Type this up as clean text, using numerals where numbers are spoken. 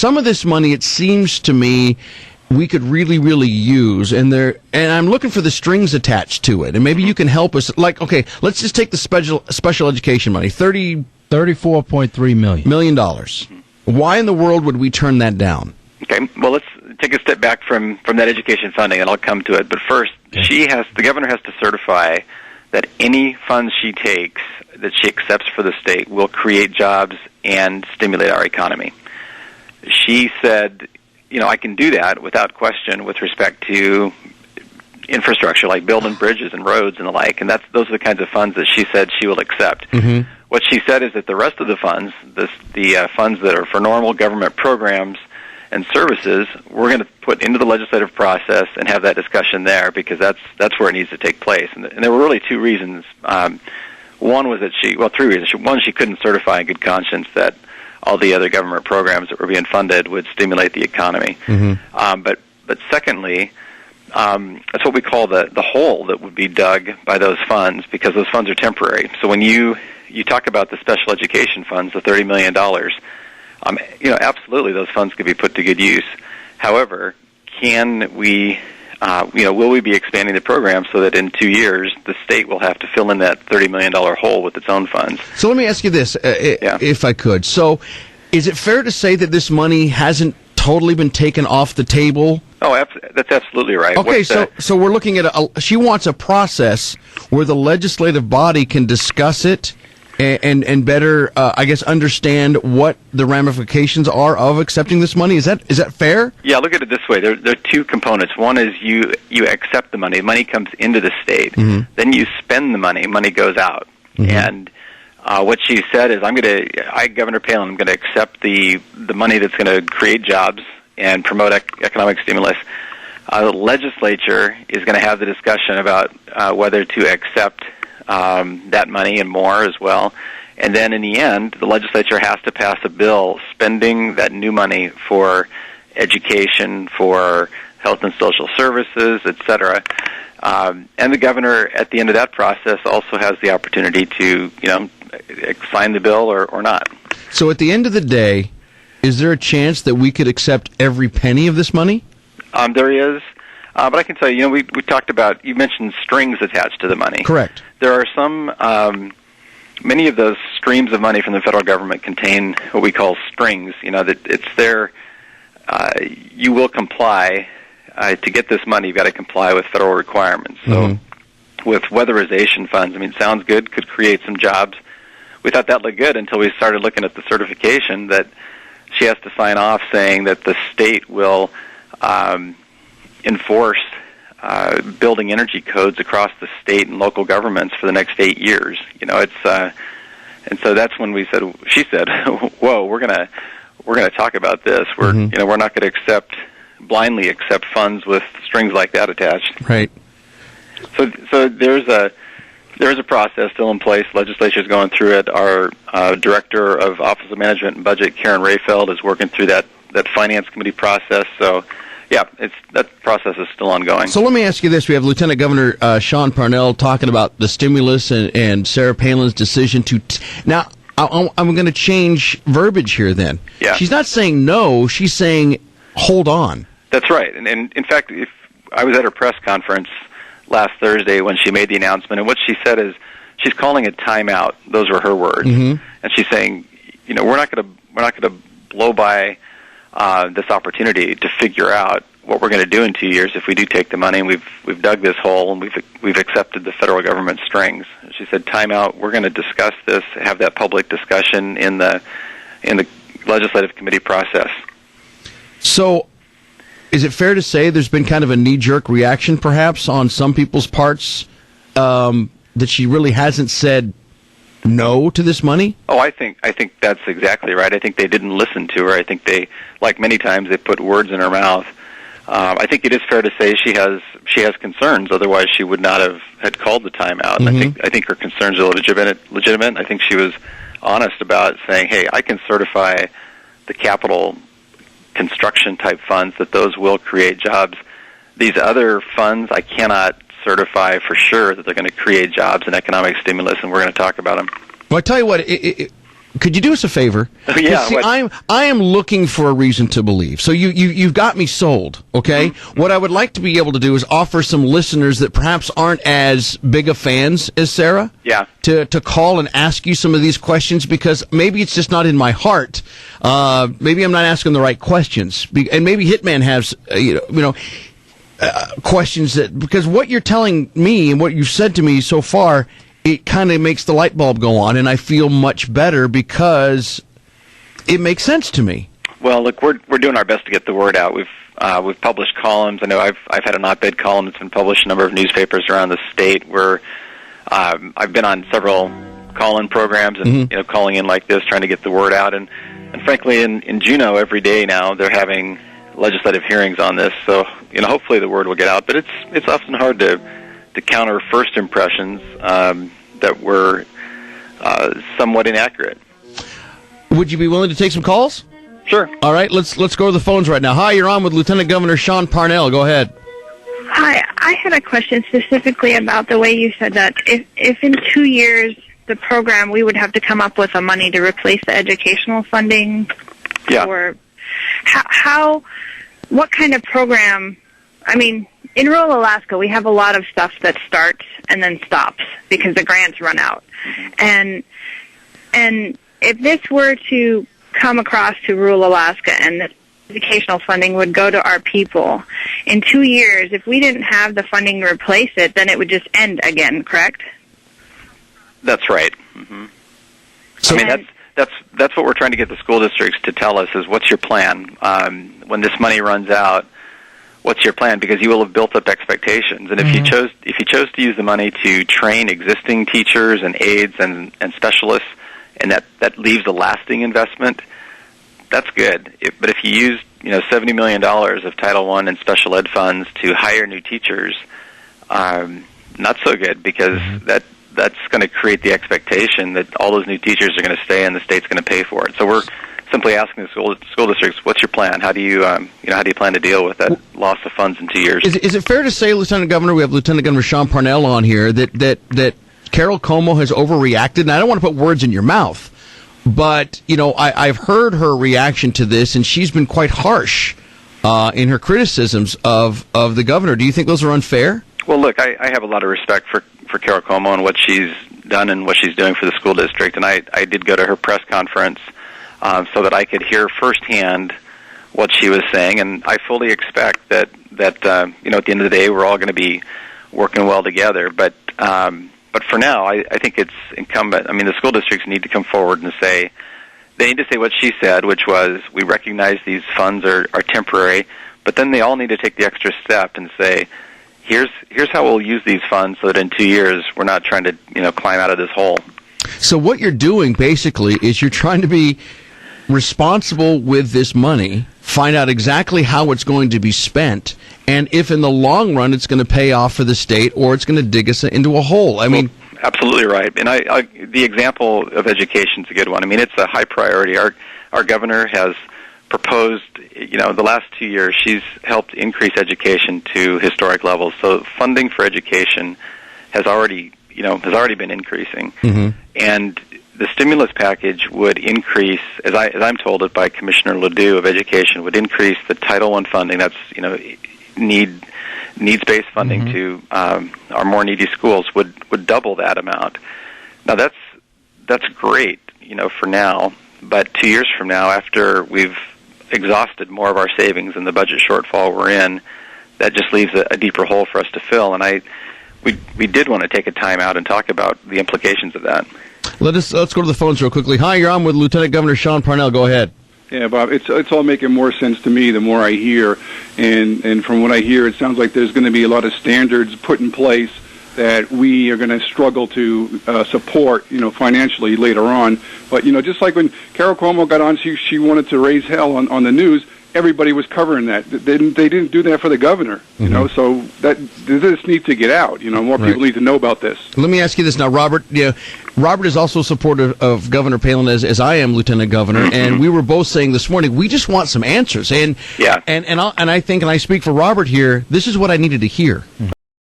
some of this money, it seems to me, we could really, really use, and I'm looking for the strings attached to it, and maybe you can help us. Like, okay, let's just take the special education money, $34.3 million. Why in the world would we turn that down? Okay, well, let's take a step back from that education funding, and I'll come to it. But first, the governor has to certify that any funds she takes, that she accepts for the state, will create jobs and stimulate our economy. She said, I can do that without question with respect to infrastructure, like building bridges and roads and the like, and those are the kinds of funds that she said she will accept. Mm-hmm. What she said is that the rest of the funds, the funds that are for normal government programs and services, we're going to put into the legislative process and have that discussion there, because that's where it needs to take place. And there were really two reasons. One was that three reasons. One, she couldn't certify in good conscience that all the other government programs that were being funded would stimulate the economy. Mm-hmm. But secondly, that's what we call the hole that would be dug by those funds, because those funds are temporary. So when you talk about the special education funds, the $30 million, absolutely those funds could be put to good use. However, can we, will we be expanding the program so that in 2 years the state will have to fill in that $30 million hole with its own funds? So let me ask you this, if I could. So is it fair to say that this money hasn't totally been taken off the table? Oh, that's absolutely right. Okay, so we're looking at she wants a process where the legislative body can discuss it and better, understand what the ramifications are of accepting this money. Is that fair? Yeah, look at it this way. There are two components. One is you accept the money. Money comes into the state. Mm-hmm. Then you spend the money. Money goes out. Mm-hmm. And what she said is, Governor Palin, I'm going to accept the money that's going to create jobs and promote economic stimulus. The legislature is going to have the discussion about whether to accept that money and more as well. And then in the end, the legislature has to pass a bill spending that new money for education, for health and social services, etc. And the governor, at the end of that process, also has the opportunity to, sign the bill or not. So at the end of the day, is there a chance that we could accept every penny of this money? There is. But I can tell you, we talked about, you mentioned strings attached to the money. Correct. There are some, many of those streams of money from the federal government contain what we call strings, that it's there, you will comply, to get this money, you've got to comply with federal requirements. So with weatherization funds, sounds good, could create some jobs. We thought that looked good until we started looking at the certification that she has to sign off saying that the state will enforce building energy codes across the state and local governments for the next 8 years. And so that's when she said, "Whoa, we're gonna talk about this. We're not going to blindly accept funds with strings like that attached." Right. So there's a process still in place. Legislature's going through it. Our director of Office of Management and Budget, Karen Rayfeld, is working through that finance committee process. So, yeah, that process is still ongoing. So let me ask you this. We have Lieutenant Governor Sean Parnell talking about the stimulus and Sarah Palin's decision to... Now, I'm going to change verbiage here then. Yeah. She's not saying no. She's saying hold on. That's right. And in fact, if I was at her press conference last Thursday when she made the announcement, and what she said is she's calling a timeout. Those were her words. Mm-hmm. And she's saying, we're not going to blow by this opportunity to figure out what we're going to do in 2 years if we do take the money, and we've dug this hole and we've accepted the federal government strings. She said, time out. We're going to discuss this, have that public discussion in the legislative committee process. So, is it fair to say there's been kind of a knee-jerk reaction, perhaps, on some people's parts, that she really hasn't said no to this money? Oh, I think that's exactly right. I think they didn't listen to her. I think they, like many times, they put words in her mouth. I think it is fair to say she has concerns. Otherwise, she would not have had called the timeout. Mm-hmm. I think her concerns are legitimate. I think she was honest about saying, "Hey, I can certify the capital construction type funds that those will create jobs. These other funds, I cannot certify for sure that they're going to create jobs and economic stimulus, and we're going to talk about them." Well, I tell you what, could you do us a favor? Oh, yeah. See, I am looking for a reason to believe. So you've got me sold, okay? Mm-hmm. What I would like to be able to do is offer some listeners that perhaps aren't as big of fans as Sarah. Yeah. To call and ask you some of these questions, because maybe it's just not in my heart. Maybe I'm not asking the right questions. And maybe Hitman has, questions that, because what you're telling me and what you've said to me so far, it kind of makes the light bulb go on, and I feel much better because it makes sense to me. Well, look, we're doing our best to get the word out. We've published columns. I know I've had an op-ed column that's been published in a number of newspapers around the state. Where I've been on several call-in programs and calling in like this, trying to get the word out. And frankly, in Juneau every day now they're having legislative hearings on this. So hopefully the word will get out. But it's often hard to counter first impressions that were somewhat inaccurate. Would you be willing to take some calls? Sure. All right, let's go to the phones right now. Hi, you're on with Lieutenant Governor Sean Parnell. Go ahead. Hi, I had a question specifically about the way you said that if in 2 years the program, we would have to come up with the money to replace the educational funding. Yeah. Or what kind of program? I mean, in rural Alaska, we have a lot of stuff that starts and then stops because the grants run out. And if this were to come across to rural Alaska and the educational funding would go to our people, in 2 years, if we didn't have the funding to replace it, then it would just end again, correct? That's right. Mm-hmm. So, I mean, that's what we're trying to get the school districts to tell us is, what's your plan? When this money runs out, what's your plan? Because you will have built up expectations, and if you chose to use the money to train existing teachers and aides and specialists, and that leaves a lasting investment, that's good. But if you use $70 million of Title I and special ed funds to hire new teachers, not so good, because that's going to create the expectation that all those new teachers are going to stay and the state's going to pay for it. So we're simply asking the school districts, what's your plan? How do you how do you plan to deal with that loss of funds in 2 years? Is it fair to say, Lieutenant Governor, we have Lieutenant Governor Sean Parnell on here, that Carol Como has overreacted? And I don't want to put words in your mouth, but I've heard her reaction to this, and she's been quite harsh in her criticisms of the governor. Do you think those are unfair? Well, look, I have a lot of respect for Carol Como and what she's done and what she's doing for the school district, and I did go to her press conference so that I could hear firsthand what she was saying, and I fully expect that at the end of the day we're all going to be working well together. But for now, I think it's incumbent. I mean, the school districts need to come forward and say, they need to say what she said, which was, we recognize these funds are temporary, but then they all need to take the extra step and say, here's how we'll use these funds so that in 2 years we're not trying to climb out of this hole. So what you're doing basically is you're trying to be responsible with this money, find out exactly how it's going to be spent, and if in the long run it's going to pay off for the state or it's going to dig us into a hole. I mean, absolutely right. And the example of education is a good one. I mean, it's a high priority. Our governor has proposed, the last 2 years, she's helped increase education to historic levels. So funding for education has already been increasing. Mm-hmm. And the stimulus package would increase, as I'm told it by Commissioner Ledoux of Education, would increase the Title I funding. That's needs-based funding to our more needy schools would double that amount. Now that's great, for now. But 2 years from now, after we've exhausted more of our savings and the budget shortfall we're in, that just leaves a deeper hole for us to fill. And we did want to take a time out and talk about the implications of that. Let's go to the phones real quickly. Hi, you're on with Lieutenant Governor Sean Parnell. Go ahead. Yeah, Bob, it's all making more sense to me the more I hear. And from what I hear, it sounds like there's going to be a lot of standards put in place that we are going to struggle to support, financially later on. But, just like when Carol Cuomo got on, she wanted to raise hell on the news. Everybody was covering that. They didn't do that for the governor, so this needs to get out. More people need to know about this. Let me ask you this now, Robert. Robert is also supportive of Governor Palin as I am, Lieutenant Governor, and we were both saying this morning, we just want some answers. And I think, and I speak for Robert here, this is what I needed to hear.